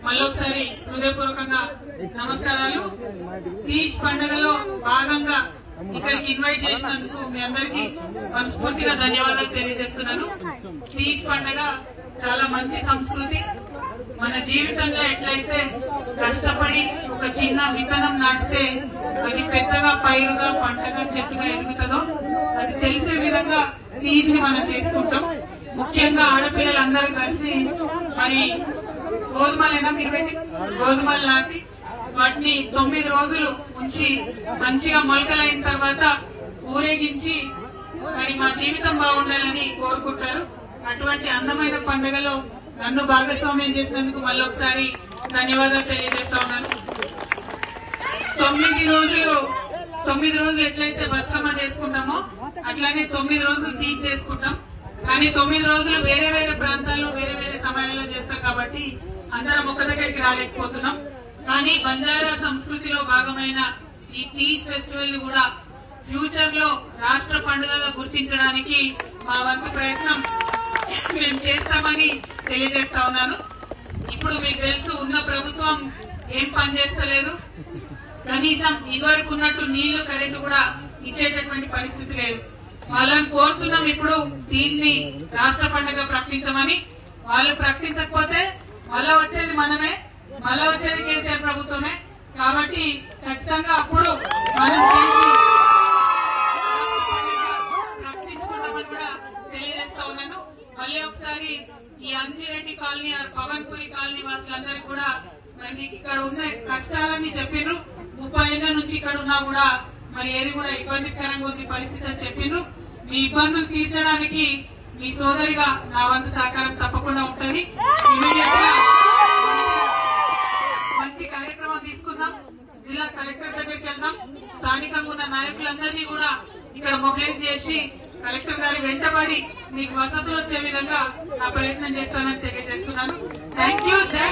మళ్ళొకసారి హృదయపూర్వకంగా నమస్కారాలు. తీజ్ పండుగలో భాగంగా ఇక్కడికి ఇన్వైట్ చేసినందుకు మీ అందరికీ మనస్ఫూర్తిగా ధన్యవాదాలు తెలియజేస్తున్నాను. తీజ్ పండుగ చాలా మంచి సంస్కృతి. మన జీవితంలో ఎట్లయితే కష్టపడి ఒక చిన్న విత్తనం నాటితే అది పెద్దగా పైరుగా పంటగా చెట్టుగా ఎదుగుతుందో అది తెలిసే విధంగా తీజ్ ని మనం చేసుకుంటాం. ముఖ్యంగా ఆడపిల్లలందరూ కలిసి మరి గోధుమలైనా మీరు పెట్టి గోధుమలు నాటి వాటిని 9 రోజులు ఉంచి మంచిగా మొలకలైన తర్వాత ఊరేగించి మరి మా జీవితం బాగుండాలని కోరుకుంటారు. అటువంటి అందమైన పండుగలో నన్ను భాగస్వామ్యం చేసినందుకు మళ్ళొకసారి ధన్యవాదాలు తెలియజేస్తా ఉన్నాను. 9 రోజులు ఎట్లయితే బతుకమ్మ చేసుకుంటామో అట్లానే 9 రోజులు తీజ్ చేసుకుంటాం. కానీ 9 రోజులు వేరే వేరే ప్రాంతాల్లో వేరే వేరే సమయాల్లో చేస్తాం కాబట్టి అందరం ఒక దగ్గరికి రాలేకపోతున్నాం. కానీ బంజారా సంస్కృతిలో భాగమైన ఈ తీజ్ ఫెస్టివల్ ని కూడా ఫ్యూచర్ లో రాష్ట్ర పండుగగా గుర్తించడానికి మా వంతు ప్రయత్నం మేము చేస్తామని తెలియజేస్తా ఉన్నాను. ఇప్పుడు మీకు తెలుసు ఉన్న ప్రభుత్వం ఏం పని చేస్తలేదు. కనీసం ఇదివరకు ఉన్నట్టు నీళ్లు కరెంటు కూడా ఇచ్చేటటువంటి పరిస్థితి లేదు. వాళ్ళని కోరుతున్నాం ఇప్పుడు తీజ్ ని రాష్ట్ర పండుగ ప్రకటించమని. వాళ్ళు ప్రకటించకపోతే మళ్ళా వచ్చేది మనమే, మళ్ళా వచ్చేది కేసీఆర్ ప్రభుత్వమే. కాబట్టి ఖచ్చితంగా అప్పుడు మనం ప్రకటించుకుంటామని కూడా తెలియజేస్తా ఉన్నాను. మళ్ళీ ఒకసారి ఈ అంజిరెడ్డి కాలనీ పవన్పురి కాలనీ వాసులందరికీ కూడా మరి మీకు ఇక్కడ ఉన్న కష్టాలన్నీ చెప్పిర్రు. 30 ఏళ్ల నుంచి ఇక్కడ ఉన్నా కూడా మరి ఏది కూడా ఇబ్బందికరంగా ఉంది పరిస్థితి అని చెప్పిర్రు. మీ ఇబ్బందులు తీర్చడానికి మీ సోదరిగా నా వంతు సహకారం తప్పకుండా ఉంటుంది. మంచి కార్యక్రమం తీసుకుందాం. జిల్లా కలెక్టర్ దగ్గరికి వెళ్దాం. స్థానికంగా ఉన్న నాయకులందరినీ కూడా ఇక్కడ మొబిలైజ్ చేసి కలెక్టర్ గారి వెంటబడి మీకు వసతులు వచ్చే విధంగా నా ప్రయత్నం చేస్తానని తెలియజేస్తున్నాను. Thank you. జై